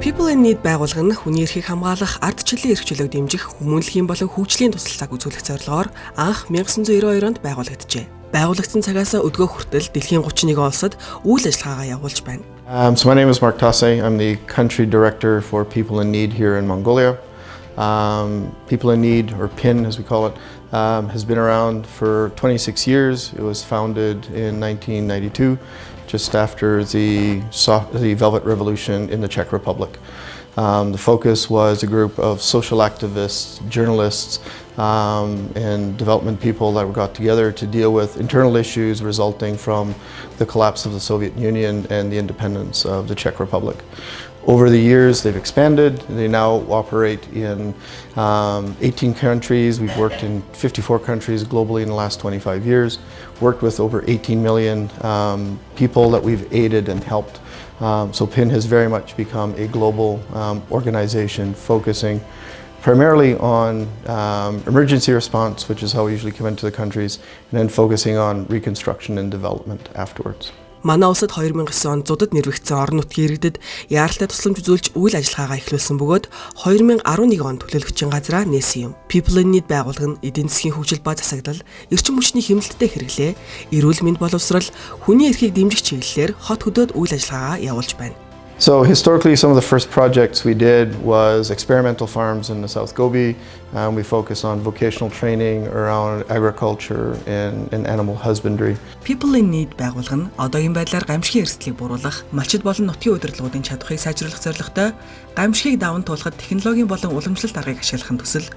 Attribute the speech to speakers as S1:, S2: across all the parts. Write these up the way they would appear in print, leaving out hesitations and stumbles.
S1: People in Need байгууллага нь хүний эрхийг хамгаалах, ардчлалын эрх чөлөөг дэмжих, хүмүүнлэгийн болон хөгжлийн тусалцааг үзүүлэх зорилгоор анх 1992 онд байгуулагджээ. Байгуулагдсан цагаас өдгөө хүртэл дэлхийн 31 улсад үйл ажиллагаагаа явуулж байна.
S2: So my name is Mark Tasse. I'm the country director for People in Need here in Mongolia. People in Need, or PIN as we call it, has been around for 26 years. It was founded in 1992, just after the Velvet Revolution in the Czech Republic. The focus was a group of social activists, journalists, and development people that got together to deal with internal issues resulting from the collapse of the Soviet Union and the independence of the Czech Republic. Over the years, they've expanded. They now operate in 18 countries. We've worked in 54 countries globally in the last 25 years, worked with over 18 million people that we've aided and helped. So PIN has very much become a global organization focusing primarily on emergency response, which is how we usually come into the countries, and then focusing on reconstruction and development afterwards.
S1: Манай улсад 2009 онд зудад нэрвэгдсэн орон нутгийн иргэдэд яаралтай тусламж үзүүлж үйл ажиллагаагаа эхлүүлсэн бөгөөд 2011 онд төлөөлөгчийн газраа нээсэн юм. People in Need байгууллага нь эдийн засгийн хөгжил ба засаглал, эрчим хүчний хэмнэлттэй хэрэглээ, эрүүл мэнд боловсрол, хүний эрхийг дэмжих чиглэлээр хот хөдөөд үйл ажиллагаагаа явуулж байна.
S2: So historically, some of the first projects we did was experimental farms in the South Gobi. We focused on vocational training around agriculture and animal husbandry.
S1: People in Need байгууллага нь одоогийн байдлаар гамшигын эрсдлийг бууруулах, малчид болон нутгийн удирдлагуудын чадварыг сайжруулах зорилготой гамшигыг даван туулахад технологийн болон уламжлалт аргыг ашиглах төсөл,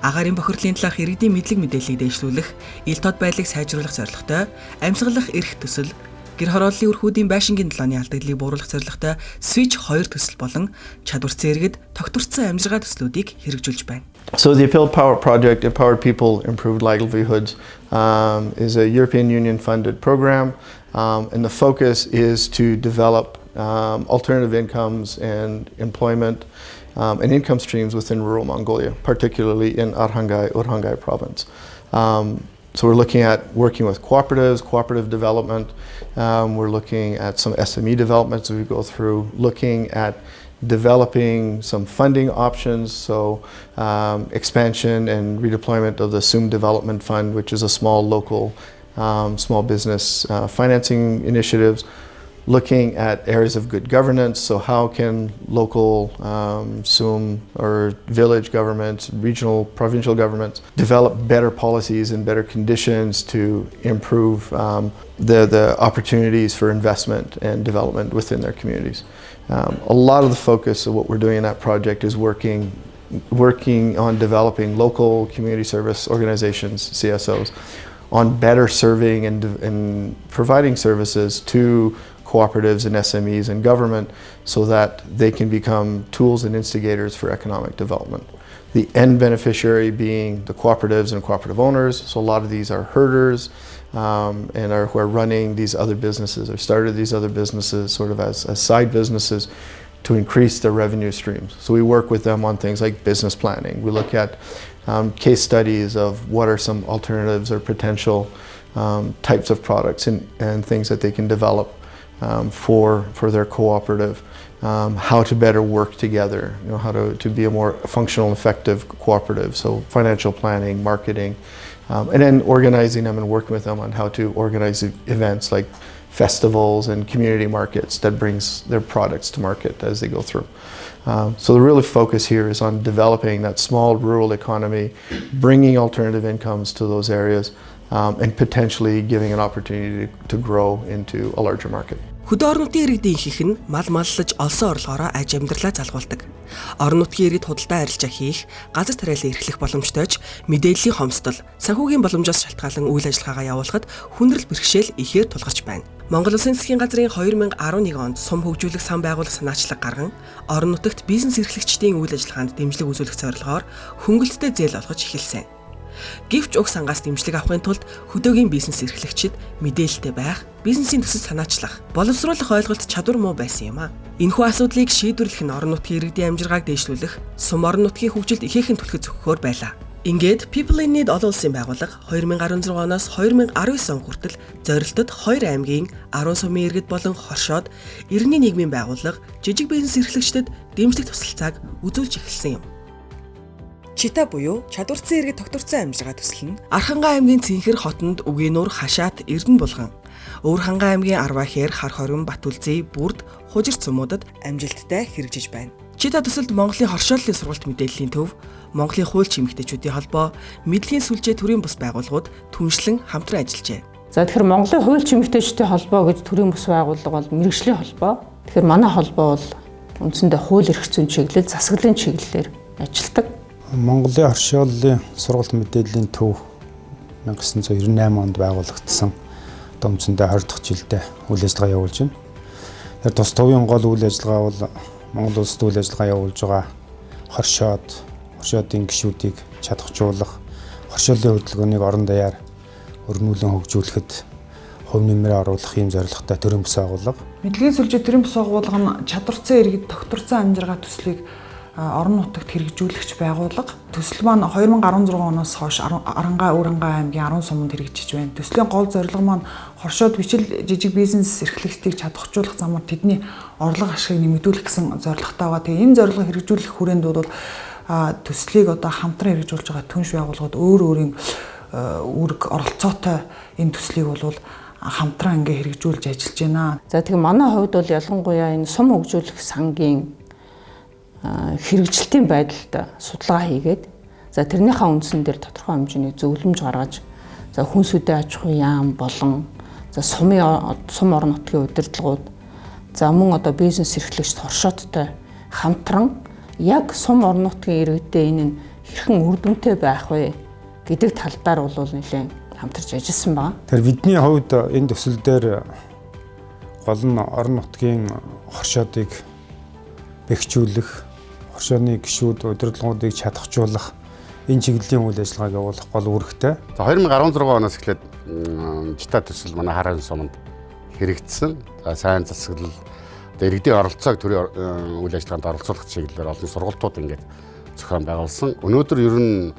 S1: агаарын бохирлын талаарх иргэдийн мэдлэг мэдээллийг дэвшлүүлэх, ил тод байдлыг сайжруулах зорилготой амьсгалах эрх төсөл, гэр хорооллын үрхүүдийн байшингийн талааны алдагдлыг бууруулах зорилготой Switch 2 төсөл болон Чадваржсан иргэд-Тогтвортой амьжиргаа төслүүдийг хэрэгжүүлж байна.
S2: So the Appeal Power Project, Empowered People, Improved Livelihoods, is a European Union funded program, and the focus is to develop alternative incomes and employment and income streams within rural Mongolia, particularly in Urhangay province. So we're looking at working with cooperatives, cooperative development. We're looking at some SME developments as we go through, looking at developing some funding options, so expansion and redeployment of the SUM Development Fund, which is a small local small business financing initiatives, looking at areas of good governance, so how can local SUM or village governments, regional, provincial governments develop better policies and better conditions to improve the opportunities for investment and development within their communities. A lot of the focus of what we're doing in that project is working on developing local community service organizations, CSOs, on better serving and providing services to cooperatives and SMEs and government so that they can become tools and instigators for economic development. The end beneficiary being the cooperatives and cooperative owners. So a lot of these are herders and who are running these other businesses or started these other businesses sort of as side businesses to increase their revenue streams. So we work with them on things like business planning. We look at case studies of what are some alternatives or potential types of products and things that they can develop for their cooperative, how to better work together, how to be a more functional, effective cooperative. So financial planning, marketing, and then organizing them and working with them on how to organize events like festivals and community markets that brings their products to market as they go through. So the real focus here is on developing that small rural economy, bringing alternative incomes to those areas, and potentially giving an opportunity to grow into a larger market.
S1: Хөдөө орон нутгийн иргэдийн ихэнх нь мал маллаж олсон орлогоороо аж амьдралаа залгуулдаг. Орон нутгийн иргэд худалдаа арилжаа хийх, газар тариалан эрхлэх боломжтойч мэдээллийн хомсдол, санхүүгийн боломжоос шалтгаалan үйл ажиллагаагаа явуулахад хүндрэл бэрхшээл ихээр тулгарч байна. Монгол Улсын засгийн газрын 2011 онд сум хөгжүүлэх сан байгуулах санаачлаг гарган, орон нутагт бизнес эрхлэгчдийн үйл ажиллагаанд дэмжлэг үзүүлэх зорилгоор хөнгөлөлттэй зээл олгож эхэлсэн. Гэвч уг сангаас дэмжлэг авахын тулд хөдөөгийн бизнес эрхлэгчид мэдээлэлтэй байх, бизнесийн төсөл санаачлах, боловсруулах ойлголт чадвар муу байсан юм а. Энэхүү асуудлыг шийдвэрлэх нь орон нутгийн иргэдийн амьжиргааг дэвшлүүлэх, сум орон нутгийн хөгжилд ихээхэн түлхэж зөвхөөр байлаа. Ингээд People in Need олон улсын байгууллага 2016 оноос 2019 он хүртэл зорилтод 2 аймгийн 10 сумын иргэд болон хоршоод иргэний нийгмийн байгууллага жижиг бизнес эрхлэгчдэд дэмжлэг тусалцааг үзүүлж эхэлсэн юм. Чита буюу Чадваржсан иргэд-Тогтвортой амьжиргаа төсөл нь Архангай аймгийн Цэнхэр хотод Үгийнуур, Хашаат, Эрдэнэ булган, Өвөрхангай аймгийн Арвахэр, Хар хоргон, Батүлзий, Бүрд, Хужир цумуудад амжилттай хэрэгжиж байна. Чита төсөлд Монголын хоршооллын сургалт мэдээллийн төв, Монголын хуульч эмэгтэйчүүдийн холбоо, мэдлэгийн сүлжээ төрийн бус байгууллагууд түншлэн хамтран ажиллажээ.
S3: За тэгэхээр Монголын хуульч эмэгтэйчүүдийн холбоо гэж төрийн бус байгууллага бол мэргэжлийн холбоо. Тэгэхээр манай холбоо бол үндсэндээ хууль эрх зүйн чиглэл, засаглалын чиглэлээр ажилладаг.
S4: Монголын хоршооллын сургалт мэдээллийн төв 1998 онд байгуулагдсан. Одоо үндсэндээ 20 дахь жилдээ үйл ажиллагаа явуулж байна. Тэгэхээр тус төвийн гол үйл ажиллагаа бол Монгол улсад үйл ажиллагаа явуулж байгаа хоршоодын гишүүдийг чадахжуулах, хоршооллын хөдөлгөөнийг орон даяар өрнүүлэн хөгжүүлэхэд хувь нэмрээ оруулах юм зорилготой төрийн бус байгууллага.
S5: Мэдлэгийн сүлжээ төрийн бус байгууллага нь Чадваржсан иргэд-Тогтвортой амьжиргаа төслийг орон нутагт хэрэгжүүлэгч байгууллага. Төсөл маань 2016 оноос хойш Арангай, Өвөрхангай аймгийн 10 суманд хэрэгжиж байна. Төслийн гол зорилго маань хоршоод бичил жижиг бизнес эрхлэгчдийг чадахжуулах замаар тэдний орлого ашигыг нэмэгдүүлэх гэсэн зорилготой байгаа. Тэгээ энэ зорилгыг хэрэгжүүлэх хүрээнд бол төслийг одоо хамтран хэрэгжүүлж байгаа түнш байгууллагууд өөр өөрийн үүрэг оролцоотой энэ төслийг бол хамтран ингээ хэрэгжүүлж ажиллаж байна.
S3: За тэгээ манай хувьд бол ялангуяа энэ сум хөгжүүлэх сангийн хэрэгжилтийн байдалд судалгаа хийгээд за тэрнийхээ үндсэн дээр тодорхой хэмжээний зөвлөмж гаргаж за хүнсүүдийн аж ахуй яам болон за сум орон нутгийн удирдлагууд за мөн одоо бизнес эрхлэгчд хоршооттой хамтран яг сум орон нутгийн иргэдэд энэ нь хэрхэн үр дүнтэй байх вэ гэдэг талдаар бол нэлээд хамтарч ажилласан байна.
S4: Тэгэхээр бидний хувьд энэ төсөл дээр гол нь орон нутгийн хоршоодыг бэхжүүлэх, хоршооны гишүүд удирдлагуудыг чадахжуулах энэ чиглэлийн үйл ажиллагааг явуулах гол үүрэгтэй.
S6: За 2016 оноос эхлээд Чита төсөл манай харaan суманд хэрэгжсэн. За сайн засаглал, иргэдийн оролцоог төрийн үйл ажиллагаанд оролцуулах чиглэлээр олон сургалтууд ингээд зохион байгуулсан. Өнөөдөр ер нь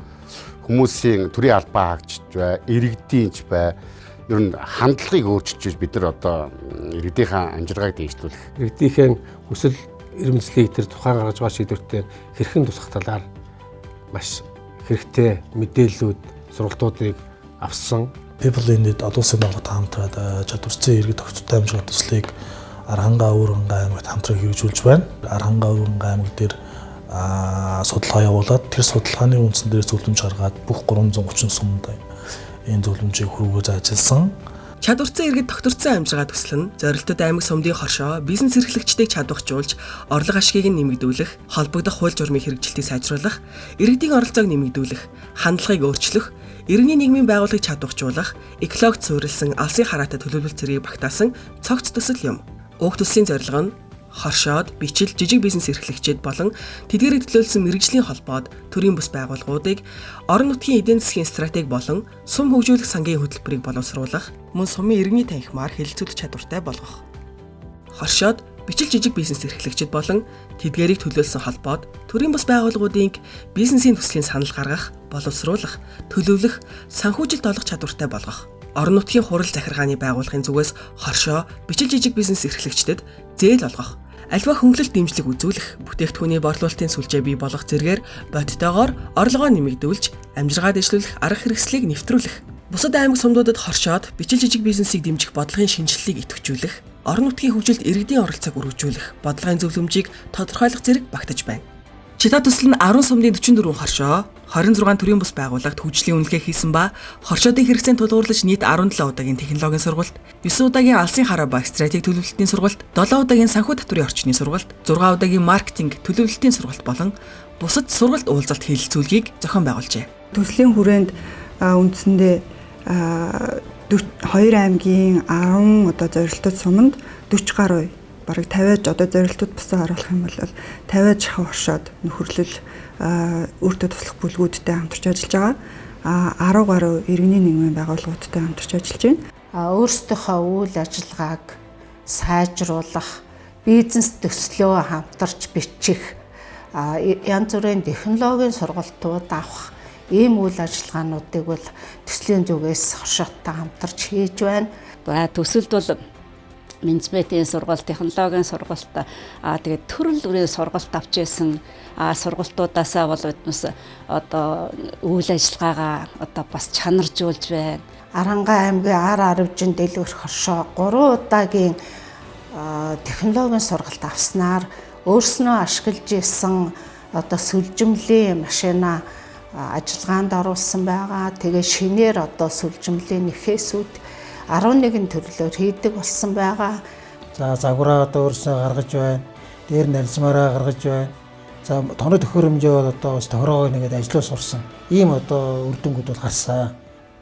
S6: хүмүүсийн төрийн албаа хаагч бай, иргэдийнч бай, ер нь хандлагыг өөрчилж бид нар одоо иргэдийнхээ амжиргааг дэвшлүүлэх.
S7: Иргэдийнхээ хүсэл эрмэлзлийг тэр тухайн гаргаж байгаа шийдвэртээр хэрхэн тусах талаар маш хэрэгтэй мэдээллүүд, сургалтуудыг авсан.
S8: People in Need олон улсын байгууллагатай хамтраад Чадваржсан иргэд-Тогтвортой амьжиргаа төслийг Архангай, Өвөрхангай аймагт хамтран хэрэгжүүлж байна. Архангай, Өвөрхангай аймаг дээр судалгаа явуулаад тэр судалгааны үндсэн дээр зөвлөмж гаргаад бүх 330 суманд энэ зөвлөмжийг хүргэж ажилласан.
S1: Чадваржсан иргэд-Тогтвортой амьжиргаа төсөл нь зорилтод аймаг сумдын хоршоо, бизнес эрхлэгчдийг чадваржуулж, орлого ашгийг нэмэгдүүлэх, холбогдох хууль журмын хэрэгжилтийг сайжруулах, иргэдийн оролцоог нэмэгдүүлэх, хандлагыг өөрчлөх, иргэний нийгмийн байгууллагыг чадваржуулах, экологид суурилсан алсын хараатай төлөвлөлт зэргийг багтаасан цогц төсөл юм. Уг төслийн зорилго нь хоршоод, бичил, жижиг бизнес эрхлэгчид болон тэдгээрийг төлөөлсөн мэргэжлийн холбоод төрийн бус байгууллагуудыг орон нутгийн эдийн засгийн стратеги болон сум хөгжүүлэх сангийн хөтөлбөрийг боловсруулах, мөн сумын иргэний танхимаар хэлэлцүүлэх чадвартай болгох. Хоршоод, бичил, жижиг бизнес эрхлэгчид болон тэдгээрийг төлөөлсөн холбоод төрийн бус байгууллагуудын бизнесийн төслийн санал гаргах, боловсруулах, төлөвлөх, санхүүжилт олох чадвартай болгох. Орон нутгийн хурал захиргааны байгууллагын зүгээс хоршоо, бичил, жижиг бизнес эрхлэгчдэд зээл олгох, альва хөнгөлөлт дэмжлэг үзүүлэх, бүтээгдэхүүний борлуулалтын сүлжээ бий болгох зэргээр бодитойгоор орлогоо нэмэгдүүлж, амжиргаа дэвшлүүлэх арга хэрэгслийг нэвтрүүлэх. Бусад аймаг сумдуудад хоршоод, бичил, жижиг бизнесийг дэмжих бодлогын шинжилгээг идэвхжүүлэх, орон нутгийн хөгжилд иргэдийн оролцоог өргөжүүлэх, бодлогын зөвлөмжийг тодорхойлох зэрэг багтаж байна. Чита төсөл нь 10 сумдын 44 хоршоо, 26 төрийн бус байгууллагт хөгжлийн үнэлгээ хийсэн ба хоршоодын хэрэгцээнд тулгуурлаж нийт 17 удаагийн технологийн сургалт, 9 удаагийн алсын хараа ба стратеги төлөвлөлтийн сургалт, 7 удаагийн санхүү татврын орчны сургалт, 6 удаагийн маркетинг төлөвлөлтийн сургалт болон бусад сургалт уулзалт хэлэлцүүлгийг зохион байгуулжээ.
S9: Төслийн хүрээнд үндсэндээ 2 аймгийн 10 одоо зорилттой суманд 40 гаруй бараг 50-аж одоо зорилтууд бусаа оруулах юм бол 50-аж хоршоод нөхөрлөл өөртөө туслах бүлгүүдтэй хамтарч ажиллаж байгаа. 10 гаруй иргэний нийгмийн байгууллагуудтай хамтарч ажиллаж байна.
S3: Өөрсдийнхөө үйл ажиллагааг сайжруулах, бизнес төслөө хамтарч бичих, янз бүрийн технологийн сургалтууд авах
S10: Ийм үйл ажиллагаануудыг бол төслийн зүгээс хоршооттой хамтарч хийж байна. Төсөлд бол менежментийн сургалт, технологийн сургалт, тэгээд төрөл бүрийн сургалт авч ирсэн сургалтуудаасаа бол биднээс одоо үйл ажиллагаагаа одоо бас чанаржуулж байна. Арангаа аймгийн ар арвжин дэлгэрэх хоршоо 3 удаагийн технологийн сургалт авснаар өөрснөө ашиглаж исэн одоо сүлжимлийн машина ажиллагаанд оруулсан байгаа. Тэгээ шинээр одоо сүлжимлийн нэхээсүүд 11 төрлөөр хийдэг болсон байгаа.
S11: За загвараа одоо өөрсдөө гаргаж байна. Дээр нарилсмаараа гаргаж байна. За тоног төхөөрөмжөө бол одоо бас тохироогоо нэгээд ажиллаж сурсан. Ийм одоо үр дүнгууд бол гарсан.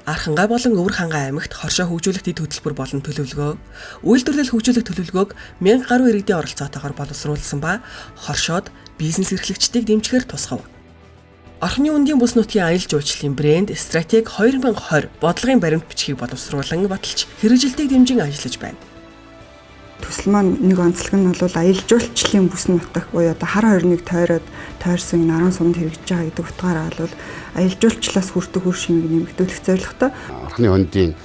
S1: Архангай болон Өвөр хангай аймагт хоршоо хөгжүүлэх дэд хөтөлбөр болон төлөвлөгөө, үйлдвэрлэл хөгжүүлэх төлөвлөгөөг 1000 гаруй иргэдийн оролцоотойгоор боловсруулсан ба хоршоод бизнес эрхлэгчдийг дэмжихээр тусгав. Орхны үндийн бүс нутгийн аялал жуулчлалын брэнд стратеги 2020 бодлогын баримт бичгийг боловсруулан баталж хэрэгжилтийг дэмжин ажиллаж байна.
S9: Төсөл маань нэг онцлог нь бол аялал жуулчлалын бүс нутаг буюу одоо хар хорныг тойрсон энэ 10 сумд хэрэгжиж байгаа гэдэг утгаараа бол аялал жуулчлалаас хүртэх үр шимийг нэмэгдүүлэх зорилготой.
S6: Орхны үндийн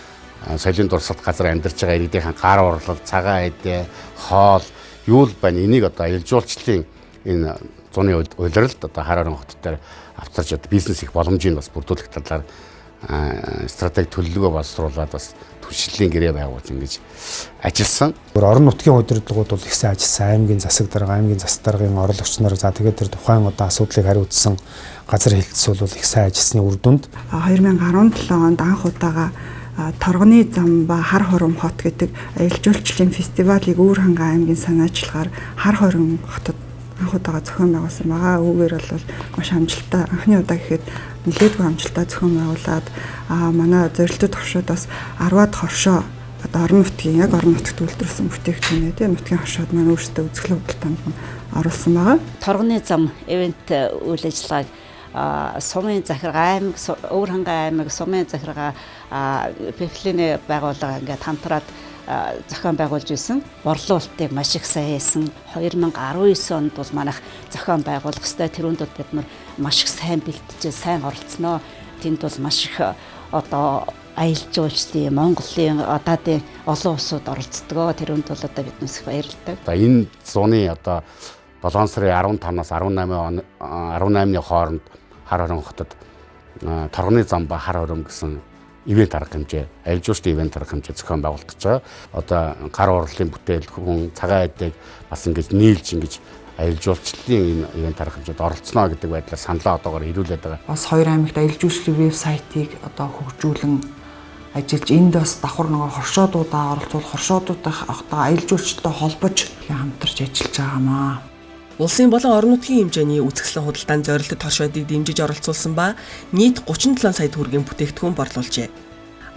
S6: соёлын дурсгалт газар амьдарч байгаа иргэдийн гар урлал, цагаан эдээ, хоол юу л байна. Энийг одоо аялал жуулчлалын энэ зуны улиралд одоо хар хорон хотод дээр авчирч бизнес их боломжийг бас бүрдүүлэх талаар стратеги төлөвлөгөө боловсруулад бас түлшлийн гэрээ байгуулж ингэж ажилласан.
S4: Орон нутгийн удирдлагууд бол их сайн ажилласан. Аймгийн засаг дарга, аймгийн засаг даргын орлогч нар за тэгээд тэр тухайн одоо асуудлыг хариуцсан газар хэлтс бол их сайн ажилласны үр дүнд
S9: 2017 онд анх удаага Торгоны зам ба хар хором хот гэдэг аялал жуулчлалын фестивалыг Өвөр хангай аймгийн санаачлагаар хар хором хотод анх удаага зохион байгуулсан байгаа. Үүгээр бол маш амжилттай анхны удаа гэхэд нэлээдгүй амжилттай зохион байгуулад манай зорилттой хоршоодоос 10-аад хоршоо одоо орон нутгийн яг орон нутагт үйлдвэрлэсэн бүтээгдэхүүнээ тийм нутгийн хоршоод маань өөрсдөө үзэсгэлэн худалдаанд оруулсан байгаа.
S10: Торгоны зам ивент үйл ажиллагааг сумын захиргаа аймаг Өвөр хангай аймаг сумын захиргаа пифлиний байгууллага ингээд хамтраад зохион байгуулж исэн. Борлуулалтыг маш их сайн хийсэн. 2019 онд бол манайх зохион байгуулах ёстой тэрүүнд бол бид нар маш их сайн бэлтжээ, сайн оролцсноо. Тэнд бол маш их одоо аялал жуулчлалын Монголын одоодын олон улсууд оролцдог. Тэрүүнд бол одоо биднээс их баярлалтай.
S6: Одоо энэ зуны одоо 7 сарын 15-наас 18-ны хооронд хар хорон хотод Торгоны зам ба хар хором гэсэн ивент арга хэмжээ, аялал жуулчлалын ивент арга хэмжээ зохион байгуулагдаж байгаа. Одоо гар урлалын бүтээл, хүн цагаан эдэг бас ингэж нийлж ингэж аялал жуулчлалын энэ ивент арга хэмжээд оролцсноо гэдэг байдлаар саналаа одоогоор ирүүлээд байгаа.
S5: Бас 2 аймагт аялал жуулчлалын вебсайтыг одоо хөгжүүлэн ажиллаж энд бас давхар нөгөө хоршоодуудаа оролцуул хоршоодуудаа одоо аялал жуулчлалтай холбож хамтарч ажиллаж байгаамаа.
S1: Улсын болон орон нутгийн хэмжээний үзэсгэлэн худалдаанд зорилттой торшоодыг дэмжиж оролцуулсан ба нийт 37 сая төгрөгийн бүтээгдэхүүн борлуулжээ.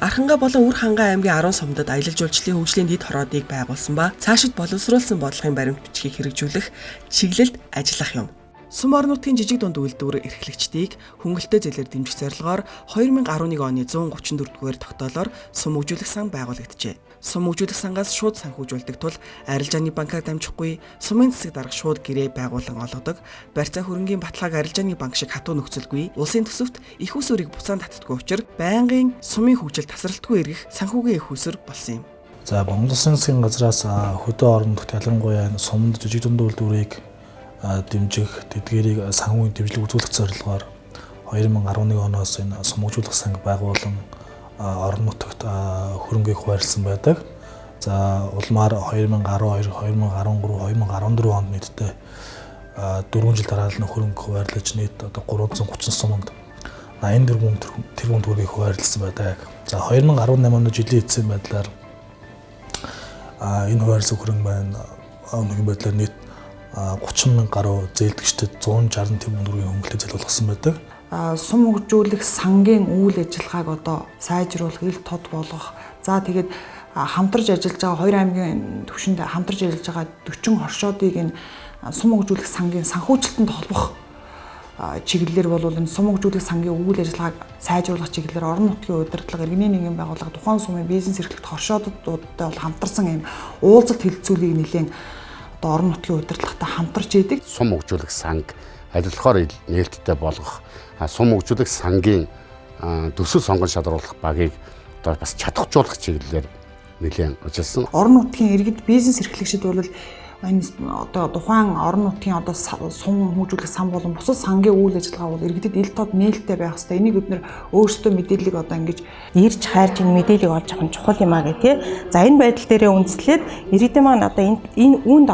S1: Архангай болон Өвөр хангай аймгийн 10 сумдад аялал жуулчлалын хөгжлийн дэд хороодыг байгуулсан ба цаашид боловсруулсан бодлогын баримт бичгийг хэрэгжүүлэх чиглэлд ажиллах юм. Сум орон нутгийн жижиг дунд үйлдвэр эрхлэгчдийг хөнгөлөлтөө зээлээр дэмжих зорилгоор 2011 оны 134-р тогтоолоор сум хөгжүүлэх сан байгуулагджээ. Сум хөгжүүлэх сангаас шууд санхүүжүүлдэг тул арилжааны банкаар дамжихгүй сумын засаг дарга шууд гэрээ байгуулан олгодог. Барьцаа хөрөнгийн баталгааг арилжааны банк шиг хатуу нөхцөлгүй. Улсын төсөвт их усүрийг буцаан татдаггүй учраас байнгын сумын хөгжил тасралтгүй эргэх санхүүгийн их усүр болсон юм.
S8: За Монгол Улсын засгийн газраас хөдөө орон нутгт ялангуяа сумд жижиг дунд үйлдвэрийг дэмжих, тэдгээрийг санхүүгийн дэмжлэг үзүүлэх зорилгоор 2011 оноос энэ сум хөгжүүлэх санг байгуулан орон нутагт хөрөнгөийг хуваарлсан байдаг. За улмаар 2012, 2013, 2014 онд нийтдээ 4 жил дараалал хөрөнгө хуваарлаж нийт одоо 330 суманд 84 тэрбум төгрөгийг хуваарлсан байдаг. За 2018 оны жилийн эцсийн байдлаар энэ хуваарлсан хөрөнгө маань өнөөгийн байдлаар нийт 30 мянга гаруй зээлдэгчдэд 160 тэрбум төгрөгийн хөнгөлөлтөд зайлуулсан байдаг.
S5: Сум хөгжүүлэх сангийн үйл ажиллагааг одоо сайжруулах, ил тод болгох. За тэгээд хамтарч ажиллаж байгаа 2 аймгийн түвшинд хамтарч ажиллаж байгаа 40 хоршоодыг энэ сум хөгжүүлэх сангийн санхүүжилтэнд холбох чиглэлээр бол энэ сум хөгжүүлэх сангийн үйл ажиллагааг сайжруулах чиглэлээр орон нутгийн удирдлага, иргэний нийгмийн байгууллага, тухайн сумын бизнес эрхлэгт хоршоодуудтай бол хамтарсан ийм уулзалт хэлэлцүүлгийг нэлээд одоо орон нутгийн удирдлагатай хамтарч идэг.
S6: Сум хөгжүүлэх санг ажиллахаар нээлттэй болгох сум хөгжүүлэх сангийн төсөл сонгон шалруулах багийг одоо бас чадахжуулах чиглэлээр нэлээд ажилласан.
S5: Орон нутгийн иргэд бизнес эрхлэгчид бол энэ одоо тухайн орон нутгийн одоо сум хөгжүүлэх сан болон бусад сангийн үйл ажиллагаа бол иргэдэд ил тод нээлттэй байх хэрэгтэй. Энийг бид нэр өөрсдөө мэдээллийг одоо ингэж
S12: ирж хайрж энэ мэдээллийг олж авах нь чухал юм аа гэх тий. За энэ байдал дээрээ үндэслээд иргэдийн маань одоо энэ үүнд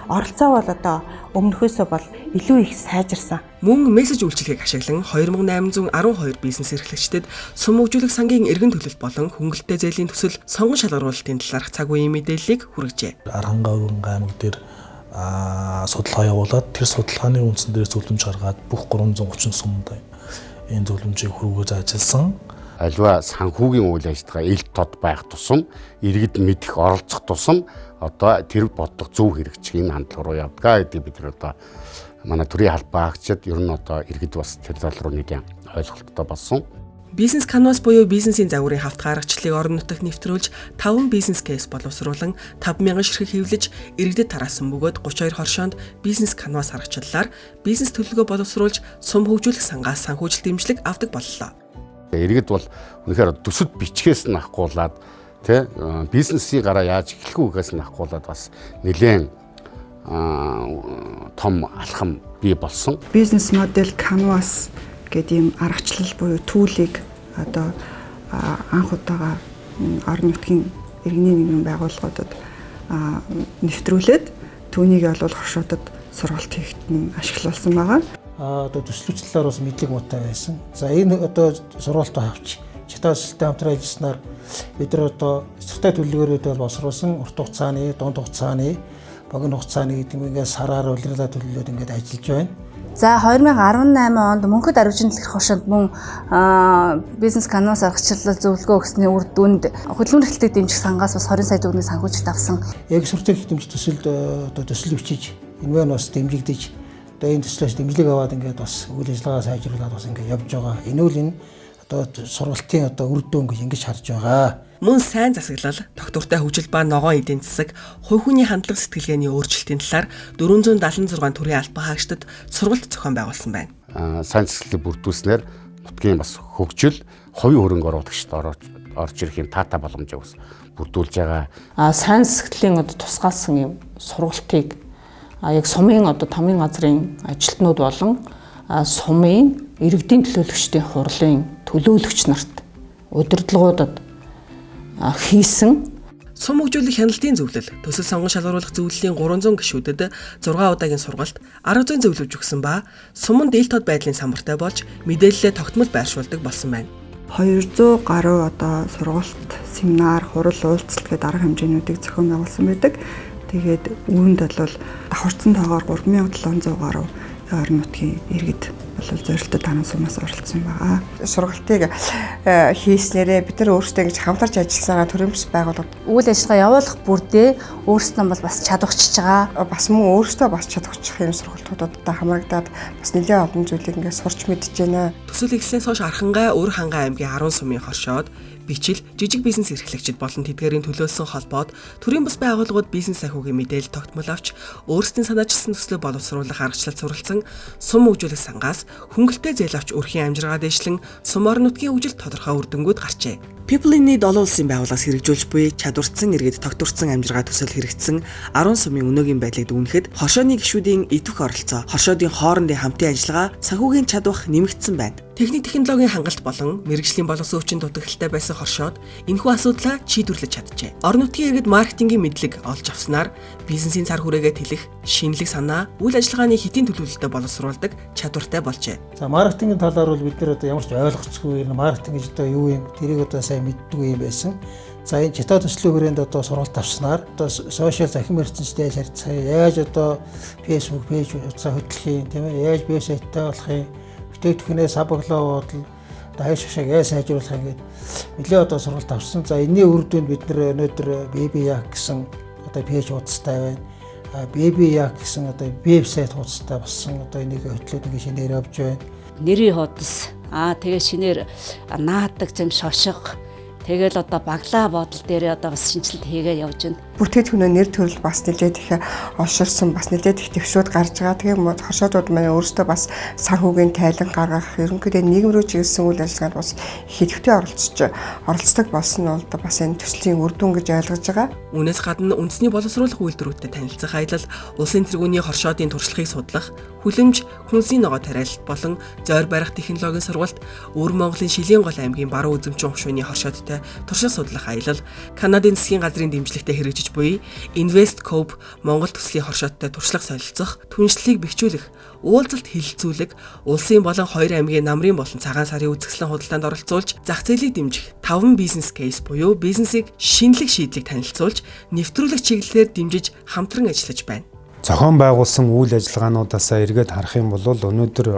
S12: оролцоо бол одоо өмнөхөөсөө бол илүү их сайжирсан.
S1: Мөн мессеж үйлчилгээг ашиглан 2812 бизнес эрхлэгчдэд сум хөгжүүлэх сангийн эргэн төлөлт болон хөнгөлөлттэй зээлийн төсөл сонгон шалгаруулалтын талаарх цаг үеийн мэдээллийг хүргэжээ.
S8: Арангаа өргөн аймаг дээр судалгаа явуулаад тэр судалгааны үндсэн дээр зөвлөмж гаргаад бүх 330 сумд энэ зөвлөмжийг хүргэж ажилласан.
S6: Аливаа санхүүгийн үйл ажиллагаа ил тод байх тусам иргэд мэдэх оролцох тусам одоо тэр бодлого зөв хэрэгжих энэ хандлага руу явдгаа гэдэг бид нар одоо манай төрийн албаагчид ер нь одоо иргэд бас тэр тал руу нэг ойлголттой болсон.
S1: Бизнес канвас буюу бизнесийн загварын хавт гаргачлалыг орон нутагт нэвтрүүлж 5 бизнес кейс боловсруулан 5,000 ширхэг хэвлэж иргэдэд тараасан бөгөөд 32 хоршоонд бизнес канвас харгачлалаар бизнес төлөвлөгөө боловсруулж сум хөгжүүлэх сангаас санхүүжилт дэмжлэг авдаг боллоо.
S6: Иргэд бол үнэхээр төсөд бичгээс нь ахгуулаад тий бизнесийн гараа яаж эхлэх үгээс нь ахгуулаад бас нэлээд том алхам бий болсон.
S9: Бизнес модель canvas гэдэг ийм аргачлал буюу түүлийг одоо анх удаага орон нутгийн иргэний нэгэн байгууллагуудад нэвтрүүлээд түүнийг бол хоршоотод сургалт хийхэд нь ашиглуулсан байгаа.
S11: Одоо төслөчлөлөөр бас мэдлэг муутай байсан. За энэ одоо сургалтаа авч чатаастай хамтран ажилласнаар бид нар одоо стратеги төлөвлөгөөрөд бол босруулсан урт хугацааны, дунд хугацааны, богино хугацааны гэдэг ингээд сараар улирлаа төлөвлөлөд ингээд ажиллаж байна.
S12: За 2018 онд мөнхөд аривчин дэлгэрэх хошинд мөн бизнес канвас аргачлал зөвлөгөө өгсөний үр дүнд хөдөлмөр эрхлэлтийг дэмжих сангаас бас 20 сая төгрөгийн санхүүжилт авсан.
S11: Яг стратеги дэмжих төсөлд одоо төсөл бичиж энэ бас дэмжигдэж энэ төслөөс дэмжлэг аваад ингээд бас үйл ажиллагаа сайжруулад бас ингээд явж байгаа. Энэ үл энэ одоо сургалтын одоо үр дүн гэж харж байгаа.
S1: Мөн сайн засаглал, тогтвортой хөгжил ба ногоон эдийн засаг, хувь хүний хандлага сэтгэлгээний өөрчлөлтийн талаар 476 төрлийн албан хаагчдад сургалт зохион байгуулсан байна.
S6: Сайн засаглалыг бүрдүүлснээр нутгийн бас хөгжил, хувийн хөрөнгө оруулагчид орж ирэхийн таатай боломжийг бас бүрдүүлж байгаа.
S3: Сайн засаглалын одоо тусгаалсан юм сургалтыг яг сумын одоо томын газрын ажилтнууд болон сумын иргэдийн төлөөлөгчдийн хурлын төлөөлөгч нарт удирдлагуудад хийсэн
S1: сум хөгжүүлэх хяналтын зөвлөл, төсөл сонгон шалгаруулах зөвлөлийн 300 гишүүдэд 6 удаагийн сургалт, 10 зөвлөж өгсөн ба суманд ил тод байдлын самбартай болж мэдээлэлээ тогтмол байршуулдаг болсон байна.
S9: 200 гаруй одоо сургалт, семинар, хурал уулзалт гэдэг арга хэмжээнүүдийг зохион байгуулсан байдаг. Тэгээд үүнд бол давхарцсан тоогоор 3700 гаруй орон нутгийн иргэд бол зорилттой танаа сумаас оролцсон байгаа.
S12: Сургалтыг хийснээрээ бид нар өөрсдөө ингэж хамтарч ажилласанаа төрөмс байгууллагад үйл ажиллагаа явуулах бүрдээ өөрсдөө бол бас чадварчж байгаа. Бас мөн өөрсдөө бас чадварчих юм сургалтуудад хамрагдаад бас нэлээд олон зүйлийг ингээд сурч мэдж байна.
S1: Төсөл эхлснээс хойш Архангай, Өр хангай аймгийн 10 сумын хоршоод бичил, жижиг бизнес эрхлэгчид болон тэдгээрийн төлөөлсөн холбоод төрийн бас байгууллагууд бизнес санхүүгийн мэдээлэл тогтмол авч өөрсдийн санаачилсан төслөө боловсруулах аргачлал суралцсан сум хөгжүүлэх сангаас хөнгөлөлттэй зээл авч өрхийн амьжиргаа дэвшлэн сум орон нутгийн хөгжилд тодорхой үр дүнгууд гарчээ. People in Need олон улсын байгууллагаас хэрэгжүүлж буй чадваржсан иргэд-Тогтвортой амьжиргаа төсөл хэрэгжсэн 10 сумын өнөөгийн байдлыг дүгнэхэд хоршооны гишүүдийн идэвх оролцоо, хоршоодын хоорондын хамтын ажиллагаа, санхүүгийн чадвар нэмэгдсэн байна. Техник технологийн хангалт болон мэрэгжлийн боловсон хүчин дутагдaltaй байсан хоршоод энэхүү асуудлаа шийдвэрлэж чаджээ. Орон нутгийн иргэд маркетингийн мэдлэг олж авснаар бизнесийн цар хүрээгээ тэлэх, шинэлэг санаа, үйл ажиллагааны хэтийн төлөвлөлтөд боловсруулдаг чадвартай болжээ.
S11: За маркетингийн талаар бол бид нар одоо ямар ч ойлгоцгүй маркетинг гэж одоо юу юм тэрийг одоо сайн мэддэггүй юм байсан. За энэ чата төслийн хүрээнд одоо сургалт авснаар одоо сошиал захин мэргэжтэй харьцаа яаж одоо Facebook пэйж утсаа хөтлөх юм тийм ээ яаж вебсайттай болох юм бүтээгдэхүүнээ сабглоо бодол дайш шиг яаж сайжруулах юм гээд нэлээд одоо сургалт авсан. За энэний үр дүнд бид нар өнөөдөр Baby Yak гэсэн одоо пэйж утастай байна. Baby Yak гэсэн одоо вебсайт утастай болсон. Одоо энийг хөтлөөд нэг шинээр явж байна.
S10: Нэрийн хотос тэгээ шинээр наадаг зам шошго Тэгэл одоо баглаа бодол дээрээ одоо бас шинжилт хийгээ явж байна.
S12: Бүтээгдэхүүнөө нэр төрөл бас нэлээд их олширсан, бас нэлээд их төвшүүд гарч байгаа. Тэгээ хоршоодууд маань өөрсдөө бас санхүүгийн тайлан гаргах, ерөнхийдөө нийгэм рүү чиглэсэн үйл ажиллагаанд бас ихэвчлэн оролцдог болсон нь бол бас энэ төслийн үр дүн гэж ойлгож байгаа.
S1: Үүнээс гадна үндэсний боловсруулах үйлдвэрүүдтэй танилцах аялал, улсын тэргүүний хоршоодын туршлагыг судлах, хүлэмж, хүнсийн ногоо тариалт болон зойр барих технологийн сургалт, Өвөр Монголын Шилэн гол аймгийн баруун үзэмчин хушууны хоршоодтой туршлага судлах аялал, Канадын засгийн газрын дэмжлэгтэй хэрэгжиж буй InvestCope Монгол төслийн хоршоодтой туршлага солилцох, түншлэлийг бэхжүүлэх, уулзалт хэлэлцүүлэг, улсын болон 2 аймгийн намрын болон цагаан сарын үзэсгэлэн худалдаанд оролцуулж, зах зээлийг дэмжих 5 бизнес кейс буюу бизнесийг шинэлэг шийдлийг танилцуулж, нэвтрүүлэх чиглэлээр дэмжиж хамтран ажиллаж байна.
S4: Зохион байгуулсан үйл ажиллагаануудаас эргээд харах юм бол өнөөдөр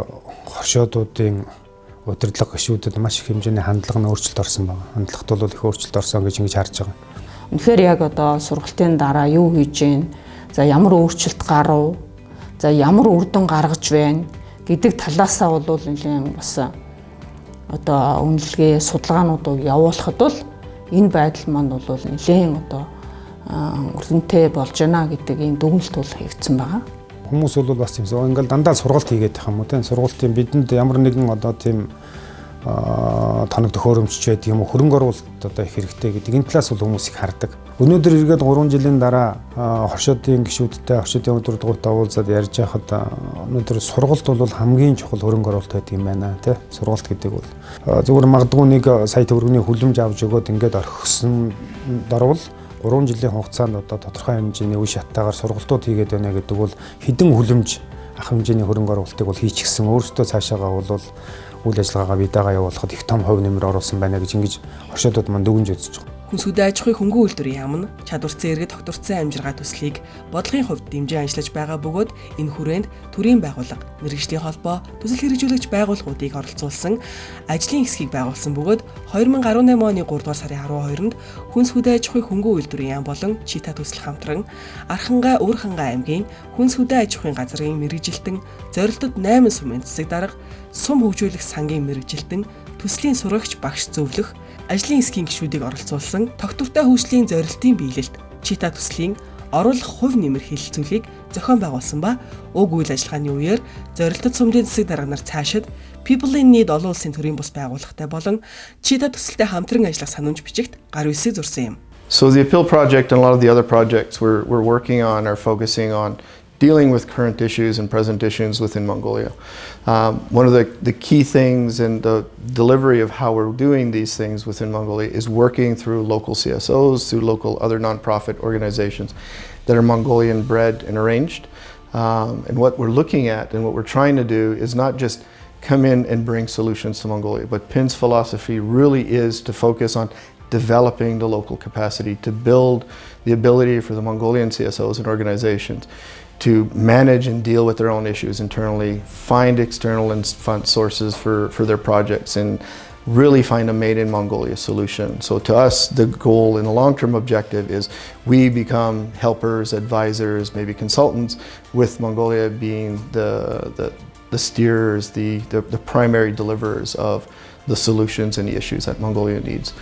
S4: хоршоодуудын удирдлага гишүүдэд маш их хэмжээний хандлага нь өөрчлөлт орсон байна. Хандлагт бол их өөрчлөлт орсон гэж ингэж харж байгаа.
S3: Үнэхээр яг одоо сургалтын дараа юу хийж гин, за ямар өөрчлөлт гарав, за ямар үр дүн гаргаж байна гэдэг талаасаа бол нэлийн бас одоо үнэлгээ судалгаануудыг явуулахад бол энэ байдал маань бол нэлийн одоо өргөнтэй болж байна гэдэг энэ дүгнэлт бол хийгдсэн байгаа.
S4: Хүмүүс бол бас тийм ингээл дандаа сургалт хийгээд байх юм уу тийм сургалтын бидэнд ямар нэгэн одоо тийм тоног төхөөрөмжч байдаг юм уу хөрөнгө оруулалт одоо их хэрэгтэй гэдэг энэ талаас бол хүмүүс их хардаг. Өнөөдөр эргээд 3 жилийн дараа хоршоодын гишүүдтэй хоршоодын удирдлагуудаа уулзаад ярьж байхад өнөөдөр сургалт бол хамгийн чухал хөрөнгө оруулалт байдаг юм байна тий. Сургалт гэдэг бол зөвхөн магадгүй нэг сая төгрөгийн хүлэмж авч өгөөд ингээд орхисон дорвол 3 жилийн хугацаанд одоо тодорхой хэмжээний үе шаттайгаар сургалтууд хийгээд байна гэдэг бол хэдэн хүлэмж ах хэмжээний хөрөнгө оруулалтыг бол хийчихсэн. Өөрөөсөө цаашаагаа бол үйл ажиллагаагаа бидэгаа явуулахад их том хувь нэмэр оруулсан байна гэж ингэж хоршоодууд манд дүгнж үзэж байгаа.
S1: Хүнсүдэ аж ахуйн хөнгөн үйлдвэрийн яам нь Чадваржсан иргэд-Тогтвортой амьжиргаа төслийг бодлогын хувьд дэмжин ажиллаж байгаа бөгөөд энэ хүрээнд төрийн байгууллага, мэргэжлийн холбоо, төсөл хэрэгжүүлэгч байгууллагуудыг оролцуулсан ажлын хэсгийг байгуулсан бөгөөд 2018 оны 3 дугаар сарын 12-нд Хүнсүдэ аж ахуйн хөнгөн үйлдвэрийн яам болон Чита төсөл хамтран Архангай Өвөр хангай аймгийн Хүнсүдэ аж ахуйн газрын мэргэжилтэн зорилтод 8 сумын цэцэг дарга, сум хөгжүүлэх сангийн мэргэжилтэн, төслийн сурагч багш зөвлөх ажлын хэсгийн гишүүдийг оролцуулсан Тогтвортой хөгжлийн зорилтын биелэлт Чита төслийн оруулах хувь нэмэр хэлэлцүүлгийг зохион байгуулсан ба уг үйл ажиллагааны үеэр зорилтод сумдын засаг дарга нар цаашид People in Need олон улсын төрийн бус байгууллагатай болон Чита төсөлтэй хамтран ажиллах санамж бичигт гар үсийг зурсан юм.
S2: So the appeal project and a lot of the other projects we're working on are focusing on dealing with current issues and present issues within Mongolia. One of the key things in the delivery of how we're doing these things within Mongolia is working through local CSOs, through local other nonprofit organizations that are Mongolian bred and arranged. And what we're looking at and what we're trying to do is not just come in and bring solutions to Mongolia, but PIN's philosophy really is to focus on developing the local capacity, to build the ability for the Mongolian CSOs and organizations to manage and deal with their own issues internally, find external and fund sources for their projects, and really find a made in Mongolia solution. So to us, the goal and the long-term objective is we become helpers, advisors, maybe consultants, with Mongolia being the steerers, the primary deliverers of the solutions and the issues that Mongolia needs.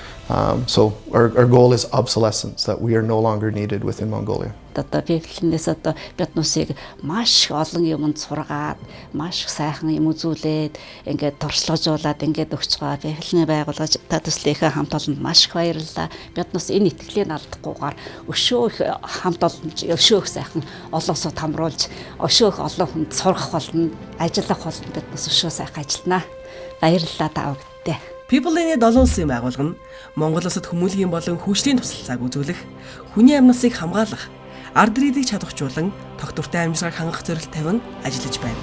S2: So our goal is obsolescence, that we are no longer needed within Mongolia.
S10: Одоо библиэнээс одоо биднусыг маш олон юмд сургаад, маш сайхан юм үзүүлээд, ингээд туршлагажуулаад ингээд өгч байгаа библиэний байгууллагч та төслийнхээ хамт олонд маш их баярлалаа. Биднус энэ итгэлийг алдахгүйгээр өшөө их хамт олонд өшөө их сайхан олоосоо хамруулж, өшөө их олон хүнд сургах болно, ажиллах болно. Биднус өшөө сайхан ажилланаа. Баярлалаа та бүхэндээ.
S1: People in Need олон улсын байгууллага нь Монгол улсад хүмүүлийн болон хөгжлийн туслалцааг үзүүлэх, хүний амьнасыг хамгаалах, ард ирээдийг чадваржуулан тогтвортой амьжиргааг хангах зорилт тавин ажиллаж байна.